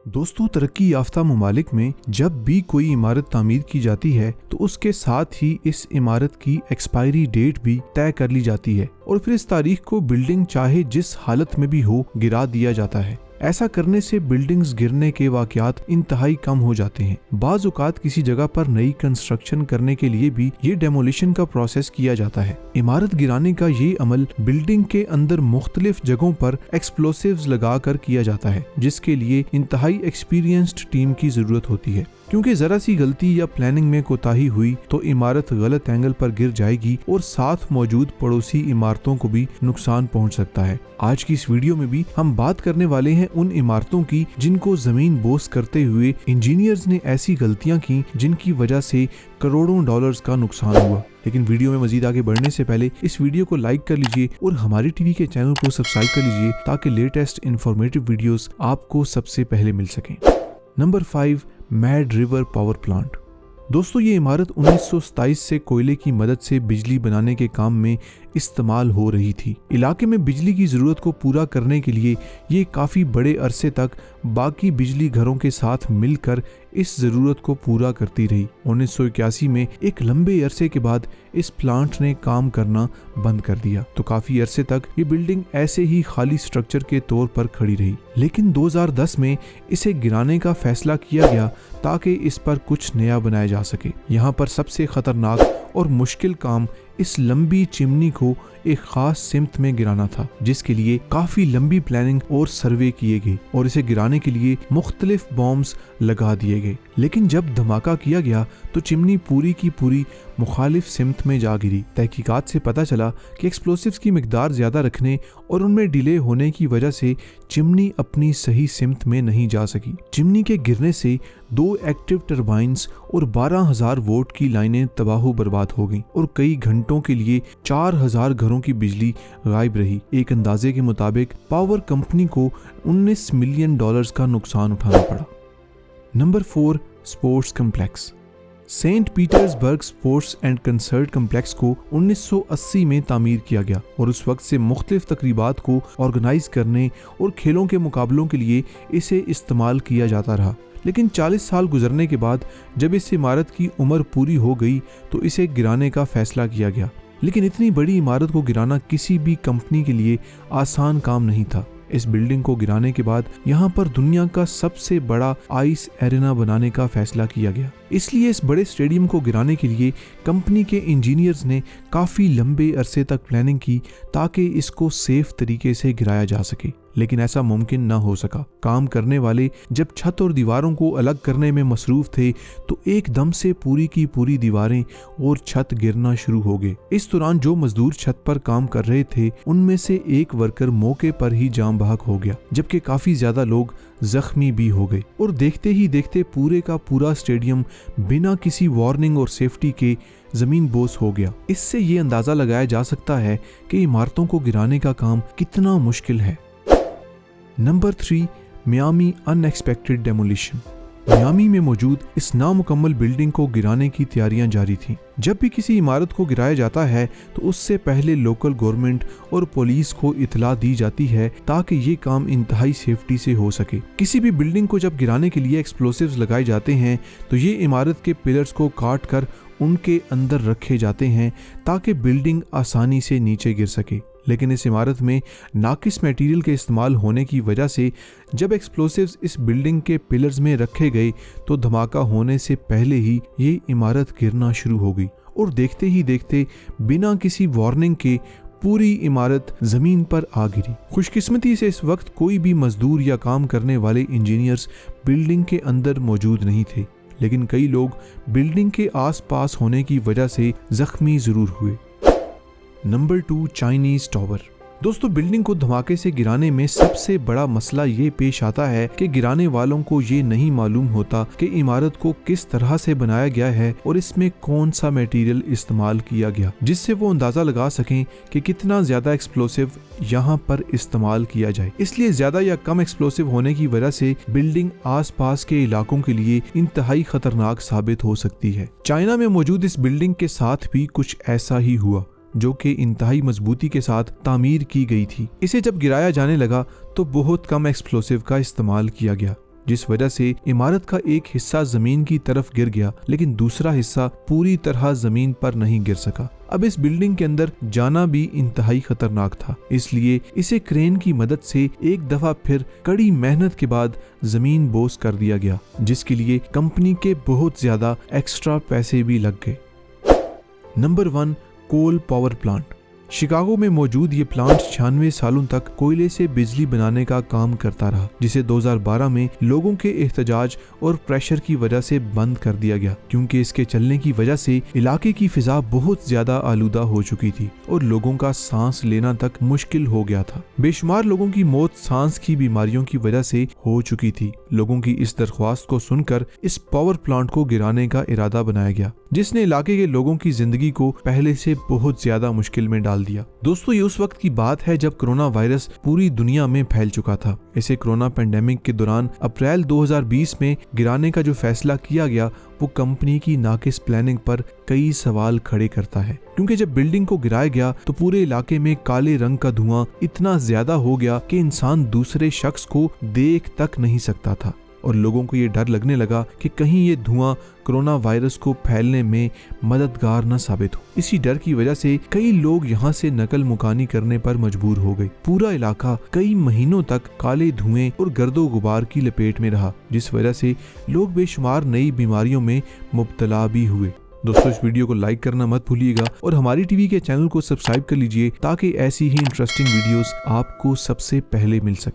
दोस्तों, तरक्की याफ्ता ममालिक में जब भी कोई इमारत तामीर की जाती है तो उसके साथ ही इस इमारत की एक्सपायरी डेट भी तय कर ली जाती है और फिर इस तारीख को बिल्डिंग चाहे जिस हालत में भी हो गिरा दिया जाता है। ऐसा करने से बिल्डिंग्स गिरने के वाकयात इंतहाई कम हो जाते हैं। बाज़ औक़ात किसी जगह पर नई कंस्ट्रक्शन करने के लिए भी ये डेमोलिशन का प्रोसेस किया जाता है। इमारत गिराने का ये अमल बिल्डिंग के अंदर मुख्तलिफ जगहों पर एक्सप्लोसिव्स लगा कर किया जाता है, जिसके लिए इंतहाई एक्सपीरियंस्ड टीम की जरूरत होती है, क्योंकि जरा सी गलती या प्लानिंग में कोताही हुई तो इमारत गलत एंगल पर गिर जाएगी और साथ मौजूद पड़ोसी इमारतों को भी नुकसान पहुंच सकता है। आज की इस वीडियो में भी हम बात करने वाले हैं उन इमारतों की जिनको जमीन बोस करते हुए इंजीनियर्स ने ऐसी गलतियां की जिनकी वजह से करोड़ों डॉलर्स का नुकसान हुआ। लेकिन वीडियो में मजीद आगे बढ़ने से पहले इस वीडियो को लाइक कर लीजिए और हमारी टीवी के चैनल को सब्सक्राइब कर लीजिए ताकि लेटेस्ट इंफॉर्मेटिव वीडियोस आपको सबसे पहले मिल सकें। Number 5, mad river power plant. दोस्तों, ये इमारत 1927 से कोयले की मदद से बिजली बनाने के काम में इस्तेमाल हो रही थी। इलाके में बिजली की ज़रूरत को पूरा करने के लिए ये काफ़ी बड़े अरसे तक बाकी बिजली घरों के साथ मिलकर इस ज़रूरत को पूरा करती रही। 1981 में एक लंबे अरसे के बाद इस प्लांट ने काम करना बंद कर दिया, तो काफ़ी अरसे तक ये बिल्डिंग ऐसे ही खाली स्ट्रक्चर के तौर पर खड़ी रही। लेकिन 2010 में इसे गिराने का फैसला किया गया ताकि इस पर कुछ नया बनाया जा सके। यहाँ पर सबसे खतरनाक और मुश्किल काम इस लंबी चिमनी को एक खास सिमत में गिराना था, जिसके लिए काफी लंबी प्लानिंग और सर्वे किए गए और इसे गिराने के लिए मुख्तलिफ बॉम्ब्स लगा दिए गए। लेकिन जब धमाका किया गया तो चिमनी पूरी की पूरी मुखालिफ सिमत में जा गिरी। तहकीकात से पता चला कि एक्सप्लोसिव्स की मिकदार ज्यादा रखने और उनमें डिले होने की वजह से चिमनी अपनी सही सिमत में नहीं जा सकी। चिमनी के गिरने से 2 एक्टिव टरबाइंस और 12,000 वोल्ट की लाइनें तबाह बर्बाद हो गईं और कई घंटों के लिए 4,000 घरों की बिजली गायब रही। एक अंदाजे के मुताबिक पावर कंपनी को $19 मिलियन का नुकसान उठाना पड़ा। Number 4, sports complex. Saint Petersburg sports and concert complex को 1980 में तामीर किया गया और उस वक्त से मुख्तलिफ तकरीबात को ऑर्गेनाइज करने और खेलों के मुकाबलों के लिए इसे इस्तेमाल किया जाता रहा। लेकिन 40 साल गुजरने के बाद जब इस इमारत की उम्र पूरी हो गई तो इसे गिराने का फैसला किया गया। लेकिन इतनी बड़ी इमारत को गिराना किसी भी कंपनी के लिए आसान काम नहीं था। इस बिल्डिंग को गिराने के बाद यहाँ पर दुनिया का सबसे बड़ा आइस एरेना बनाने का फैसला किया गया। इसलिए इस बड़े स्टेडियम को गिराने के लिए कंपनी के इंजीनियर्स ने काफ़ी लंबे अरसे तक प्लानिंग की ताकि इसको सेफ तरीके से गिराया जा सके, लेकिन ऐसा मुमकिन न हो सका। काम करने वाले जब छत और दीवारों को अलग करने में मसरूफ थे तो एकदम से पूरी की पूरी दीवारें और छत गिरना शुरू हो गए। इस दौरान जो मजदूर छत पर काम कर रहे थे उनमें से एक वर्कर मौके पर ही जाम बहक हो गया, जबकि काफी ज्यादा लोग जख्मी भी हो गए और देखते ही देखते पूरे का पूरा स्टेडियम बिना किसी वार्निंग और सेफ्टी के जमीन बोस हो गया। इससे ये अंदाजा लगाया जा सकता है कि इमारतों को गिराने का काम कितना मुश्किल है। Number 3, Miami unexpected demolition. Miami में मौजूद इस नामुकम्मल बिल्डिंग को गिराने की तैयारियां जारी थीं। जब भी किसी इमारत को गिराया जाता है तो उससे पहले लोकल गवर्नमेंट और पुलिस को इतला दी जाती है ताकि ये काम इंतहाई सेफ्टी से हो सके। किसी भी बिल्डिंग को जब गिराने के लिए एक्सप्लोसिव्स लगाए जाते हैं तो ये इमारत के पिलर्स को काट कर उनके अंदर रखे जाते हैं ताकि बिल्डिंग आसानी से नीचे गिर सके। लेकिन इस इमारत में नाकिस मटेरियल के इस्तेमाल होने की वजह से जब एक्सप्लोसिव्स इस बिल्डिंग के पिलर्स में रखे गए तो धमाका होने से पहले ही ये इमारत गिरना शुरू हो गई और देखते ही देखते बिना किसी वार्निंग के पूरी इमारत जमीन पर आ गिरी। खुशकिस्मती से इस वक्त कोई भी मजदूर या काम करने वाले इंजीनियर्स बिल्डिंग के अंदर मौजूद नहीं थे, लेकिन कई लोग बिल्डिंग के आसपास होने की वजह से जख्मी जरूर हुए। Number 2, Chinese tower. दोस्तों, बिल्डिंग को धमाके से गिराने में सबसे बड़ा मसला ये पेश आता है कि गिराने वालों को ये नहीं मालूम होता कि इमारत को किस तरह से बनाया गया है और इसमें कौन सा मटेरियल इस्तेमाल किया गया, जिससे वो अंदाजा लगा सकें कि कितना ज्यादा एक्सप्लोसिव यहाँ पर इस्तेमाल किया जाए। इसलिए ज्यादा या कम एक्सप्लोसिव होने की वजह से बिल्डिंग आसपास के इलाकों के लिए इंतहाई खतरनाक साबित हो सकती है। चाइना में मौजूद इस बिल्डिंग के साथ भी कुछ ऐसा ही हुआ, जो कि इंतहाई मजबूती के साथ तामीर की गई थी। इसे जब गिराया जाने लगा तो बहुत कम एक्सप्लोसिव का इस्तेमाल किया गया, जिस वजह से इमारत का एक हिस्सा जमीन की तरफ गिर गया, लेकिन दूसरा हिस्सा पूरी तरह जमीन पर नहीं गिर सका। अब इस बिल्डिंग के अंदर जाना भी इंतहाई खतरनाक था, इसलिए इसे क्रेन की मदद से एक दफा फिर कड़ी मेहनत के बाद जमीन बोस कर दिया गया, जिसके लिए कंपनी के बहुत ज्यादा एक्स्ट्रा पैसे भी लग गए। Number 1, coal power plant. Chicago में मौजूद ये प्लांट 96 सालों तक कोयले से बिजली बनाने का काम करता रहा, जिसे 2012 में लोगों के एहतजाज और प्रेशर की वजह से बंद कर दिया गया, क्योंकि इसके चलने की वजह से इलाके की फिजा बहुत ज्यादा आलूदा हो चुकी थी और लोगों का सांस लेना तक मुश्किल हो गया था। बेशुमार लोगों की मौत सांस की बीमारियों की वजह से हो चुकी थी। लोगों की इस दरख्वास्त को सुनकर इस पावर प्लांट को गिराने का इरादा बनाया गया, जिसने इलाके के लोगों की जिंदगी को पहले से बहुत ज्यादा मुश्किल में डाल दिया। दोस्तों, ये उस वक्त की बात है जब कोरोना वायरस पूरी दुनिया में फैल चुका था। इसे कोरोना पेंडेमिक के दौरान अप्रैल 2020 में गिराने का जो फैसला किया गया, वो कंपनी की नाकिस प्लानिंग पर कई सवाल खड़े करता है, क्योंकि जब बिल्डिंग को गिराया गया तो पूरे इलाके में काले रंग का धुआं इतना ज्यादा हो गया कि इंसान दूसरे शख्स को देख तक नहीं सकता था, और लोगों को ये डर लगने लगा कि कहीं ये धुआं कोरोना वायरस को फैलने में मददगार न साबित हो। इसी डर की वजह से कई लोग यहाँ से नकल मुकानी करने पर मजबूर हो गए। पूरा इलाका कई महीनों तक काले धुएं और गर्दो गुबार की लपेट में रहा, जिस वजह से लोग बेशुमार नई बीमारियों में मुब्तला भी हुए। दोस्तों, इस वीडियो को लाइक करना मत भूलिएगा और हमारी टीवी के चैनल को सब्सक्राइब कर लीजिए, ताकि ऐसी ही इंटरेस्टिंग वीडियोस आपको सबसे पहले मिल सकें।